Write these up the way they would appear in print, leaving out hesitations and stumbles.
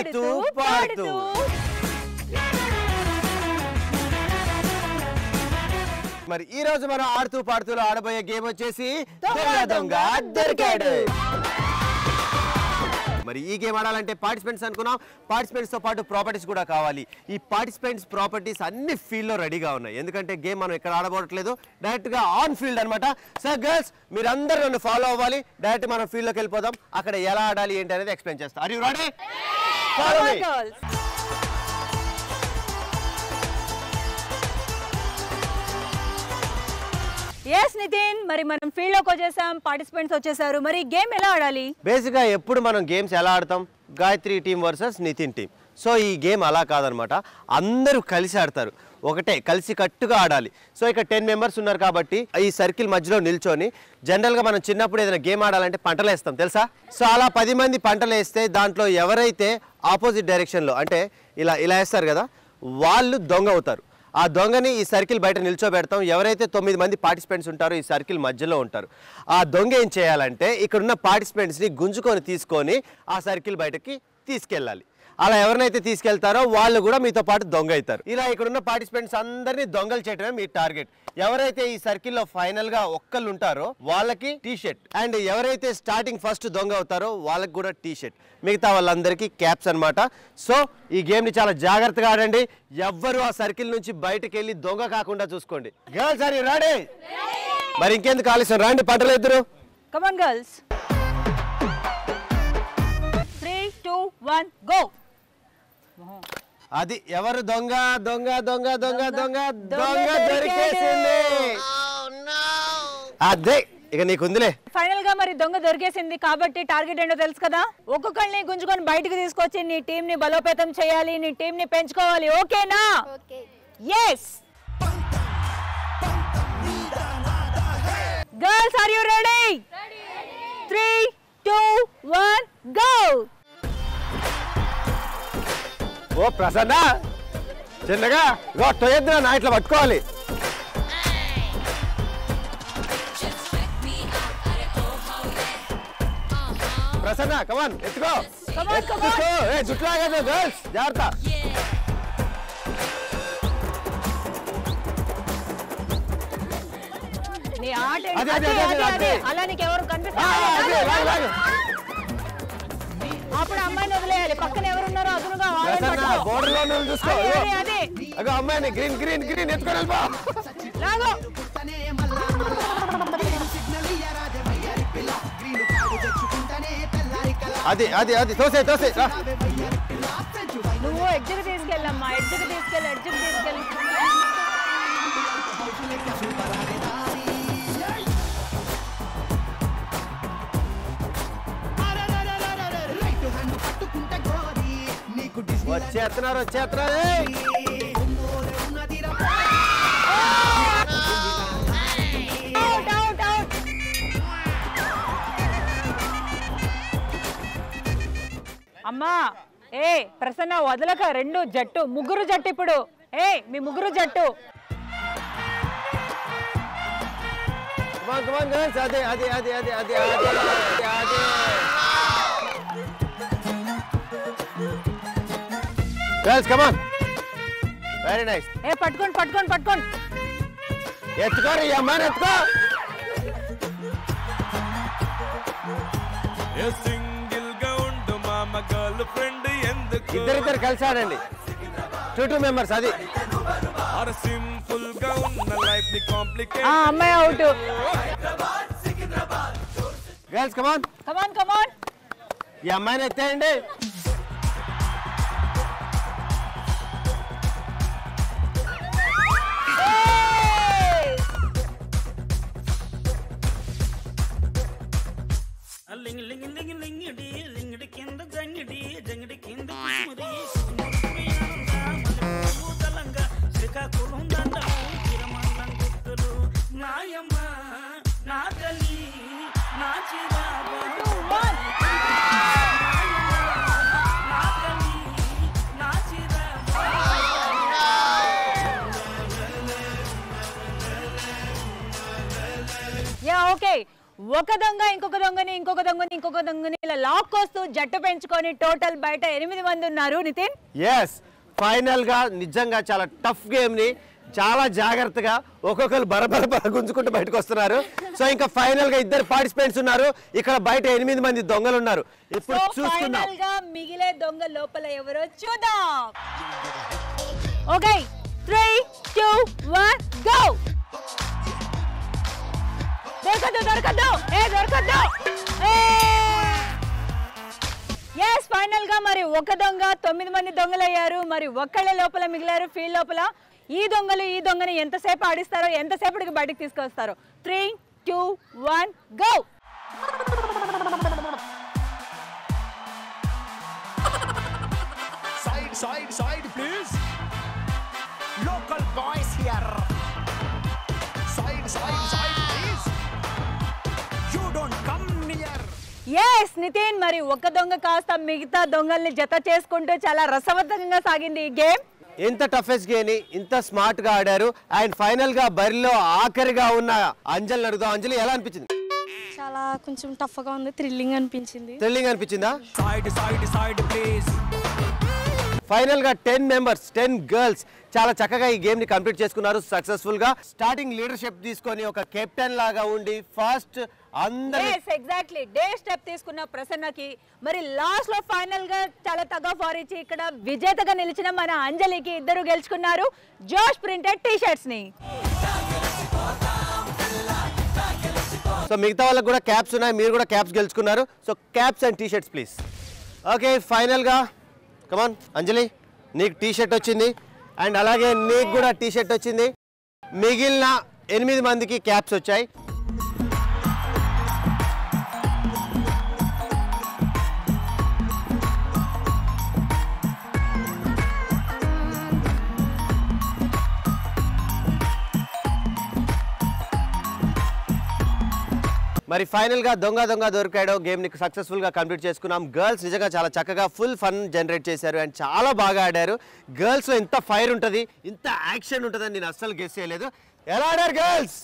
ఆడుతూ పాడుతూ. మరి ఈ రోజు మనం ఆడుతూ పాడుతూ ఆడబోయే గేమ్ వచ్చేసి దొంగ దొంగ దొరికాడు. మరి ఈ గేమ్ ఆడాలంటే పార్టిసిపెంట్స్ అనుకున్నాం. పార్టిసిపెంట్స్ తో పాటు ప్రాపర్టీస్ కూడా కావాలి. ఈ పార్టిసిపెంట్స్ ప్రాపర్టీస్ అన్ని ఫీల్డ్ లో రెడీగా ఉన్నాయి. ఎందుకంటే గేమ్ మనం ఇక్కడ ఆడబోవట్లేదు, డైరెక్ట్ గా ఆన్ ఫీల్డ్ అనమాట. సో గర్ల్స్ మీరందరూ నన్ను ఫాలో అవ్వాలి. డైరెక్ట్ మనం ఫీల్డ్ లోకి వెళ్ళిపోదాం. అక్కడ ఎలా ఆడాలి ఏంటి అనేది ఎక్స్ప్లెయిన్ చేస్తాం. Are you ready? Follow me. yes Nitin, మరి మనం ఫీల్డ్ లోకి వచ్చేసాం, పార్టిసిపెంట్స్ వచ్చేసారు. మరి గేమ్ ఎలా ఆడాలి? బేసిక్ గా ఎప్పుడు మనం గేమ్స్ ఎలా ఆడతాం? Gayatri team versus Nitin team. So ఈ గేమ్ అలా కాదనమాట, అందరూ కలిసి ఆడతారు, ఒకటే కలిసి కట్టుగా ఆడాలి. సో ఇక్కడ 10 మెంబర్స్ ఉన్నారు కాబట్టి ఈ సర్కిల్ మధ్యలో నిల్చొని, జనరల్గా మనం చిన్నప్పుడు ఏదైనా గేమ్ ఆడాలంటే పంటలు వేస్తాం తెలుసా? సో అలా 10 మంది పంటలు వేస్తే దాంట్లో ఎవరైతే ఆపోజిట్ డైరెక్షన్లో అంటే ఇలా ఇలా వేస్తారు కదా, వాళ్ళు దొంగ అవుతారు. ఆ దొంగని ఈ సర్కిల్ బయట నిల్చోబెడతాం. ఎవరైతే 9 మంది పార్టిసిపెంట్స్ ఉంటారో ఈ సర్కిల్ మధ్యలో ఉంటారు. ఆ దొంగ ఏం చేయాలంటే ఇక్కడున్న పార్టిసిపెంట్స్ని గుంజుకొని తీసుకొని ఆ సర్కిల్ బయటకి తీసుకెళ్ళాలి. అలా ఎవరినైతే తీసుకెళ్తారో వాళ్ళు కూడా మీతో పాటు దొంగ అవుతారు. ఇలా ఇక్కడున్న పార్టిసిపెంట్స్ అందరినీ దొంగలు చేయడమే మీ టార్గెట్. ఎవరైతే ఈ సర్కిల్లో ఫైనల్ గా ఒక్కళ్ళు ఉంటారో వాళ్ళకి టీ షర్ట్, అండ్ ఎవరైతే స్టార్టింగ్ ఫస్ట్ దొంగ అవుతారో వాళ్ళకి కూడా టీ షర్ట్, మిగతా వాళ్ళందరికీ క్యాప్స్ అనమాట. సో ఈ గేమ్ ని చాలా జాగ్రత్తగా ఆడండి. ఎవ్వరు ఆ సర్కిల్ నుంచి బయటకు వెళ్ళి దొంగ కాకుండా చూసుకోండి. Girls are you ready? మరి ఇంకెందుకు ఆలస్యం, రండి పంటలు ఇద్దరు. Come on girls. 3 2 1 గో. అది ఎవరు దొంగ? దొంగ దొంగ దొంగ దొంగ దొంగ దొరికేసింది. అదే ఇక నీకుందిలే. ఫైనల్ గా మరి దొంగ దొరికేసింది కాబట్టి టార్గెట్ ఏంటో తెలుసు కదా. ఒక్కొక్కరిని గుంజుకొని బయటకు తీసుకొచ్చి నీ టీం ని బలోపేతం చేయాలి, నీ టీం ని పెంచుకోవాలి. ఓకేనా? Yes. Girls are you ready? 3 2 1 go. ఓ ప్రసన్న, చిన్నగా తొయ్యద్దు నా ఇట్లా పట్టుకోవాలి. ప్రసన్న కమాన్ ఎత్తుకో, జుట్లాగదు గర్ల్స్, జాగ్రత్త. నీ ఆట అలా నీకు ఎవరు కనిపిస్తారు? అప్పుడు అమ్మాయిని వదిలేయాలి. పక్కన ఎవరున్నారో అదునుగా అమ్మాయిని గ్రీన్ గ్రీన్ గ్రీన్ ఎత్తుకొని వెళ్ళిపో. అది అది అది తోసే తోసే. నువ్వు ఎడ్జ్కి తీసుకెళ్ళమ్మా, ఎడ్జ్కి తీసుకెళ్ళి, ఎడ్జ్కి తీసుకెళ్ళి. వచ్చేస్తున్నారు వచ్చేస్తున్నారు. అమ్మా ఏ ప్రసన్న వదలక, రెండు జట్టు, ముగ్గురు జట్టు. ఇప్పుడు మీ ముగ్గురు జట్టు. అదే అదే అదే అదే అదే అదే. Girls come on. Very nice. పట్టుకోండి పట్టుకోండి పట్టుకోండి. ఎత్తుకోరు ఈ అమ్మాయిని, ఎత్తుకో. ఇద్దరిద్దరు కలిసి ఆడండి. 2 మెంబర్స్. అది అమ్మాయి out. Girls come on come on come on. ఈ అమ్మాయిని ఎత్తేయండి. ఒక దొంగ ఇంకొక దొంగని ఇంకొక దొంగని ఇలా లాక్కొస్తూ జట్టు పెంచుకొని టోటల్ బయట 8 మంది ఉన్నారు. నితిన్, ఎస్, ఫైనల్ గా నిజంగా చాలా టఫ్ గేమ్ ని చాలా జాగ్రత్తగా ఒక్కొక్కరు బరబర గుంజుకుంటూ బయటకు వస్తున్నారు. సో ఇంకా ఫైనల్ గా ఇద్దరు పార్టిసిపెంట్స్ ఉన్నారు. ఇక్కడ బయట 8 మంది దొంగలు ఉన్నారు. ఇప్పుడు చూస్తున్నాం ఫైనల్ గా మిగిలే దొంగ లోపల ఎవరో చూద్దాం. Okay, 3, 2, 1 go. దొరకద్దు. ఎస్, ఫైనల్ గా మరి ఒక దొంగ 9 మంది దొంగలయ్యారు. మరి ఒక్కళ్ళే లోపల మిగిలారు ఫీల్డ్ లోపల. ఈ దొంగని ఎంతసేపు ఆడిస్తారో, ఎంతసేపటికి బయటికి తీసుకొస్తారో. 3, 2, 1 go. Side please. Local boys here. Side please. You don't come near. Yes Nitin, మరి ఒక దొంగ కాస్త మిగతా దొంగల్ని జత చేసుకుంటూ చాలా రసవత్తంగా సాగింది ఈ గేమ్. ఎంత టఫెస్ట్ గేమ్ ని ఇంత స్మార్ట్ గా ఆడారు. అండ్ ఫైనల్ గా బరిలో ఆఖరిగా ఉన్న అంజలి అడుగుదాం. అంజలి, ఎలా అనిపించింది? చాలా కొంచెం టఫ్ గా ఉంది, థ్రిల్లింగ్ అనిపించిందా? Side please. ఫైనల్ గా 10 మెంబర్స్ 10 గర్ల్స్ చాలా చక్కగా ఈ గేమ్ ని కంప్లీట్ చేసుకున్నారు సక్సెస్ఫుల్ గా. స్టార్టింగ్ లీడర్షిప్ తీసుకొని ఒక కెప్టెన్ లాగా ఉండి ఫస్ట్ అందరూ ఎగ్జాక్ట్లీ డే స్టెప్ తీసుకున్న ప్రసన్నకి, మరి లాస్ట్ లో ఫైనల్ గా చాలా తగ్గ ఫార్ ఇచ్చి ఇక్కడ విజేతగా నిలిచిన మన అంజలికి ఇద్దరు గెలుచుకున్నారు జోష్ ప్రింటెడ్ టీ షర్ట్స్ ని. సో మిగతా వాళ్ళకి కూడా క్యాప్స్ ఉన్నాయి, మీరు కూడా క్యాప్స్ గెలుచుకున్నారు. So caps and T shirts please. Okay, final గా కమాన్ అంజలి, నీకు టీ షర్ట్ వచ్చింది అండ్ అలాగే నీకు కూడా టీ షర్ట్ వచ్చింది. మిగిలిన 8 మందికి క్యాప్స్ వచ్చాయి. మరి ఫైనల్ గా దొంగ దొరికాడో గేమ్ ని సక్సెస్ఫుల్ గా కంప్లీట్ చేసుకున్నాం. గర్ల్స్ నిజంగా చాలా చక్కగా ఫుల్ ఫన్ జనరేట్ చేశారు అండ్ చాలా బాగా ఆడారు. గర్ల్స్ లో ఇంత ఫైర్ ఉంటుంది, ఇంత యాక్షన్ ఉంటుందని నేను అస్సలు గెస్ చేయలేదు. ఎలా ఆడారు girls?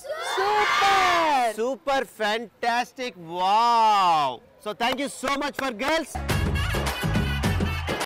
Super fantastic, wow. So thank you so much for girls.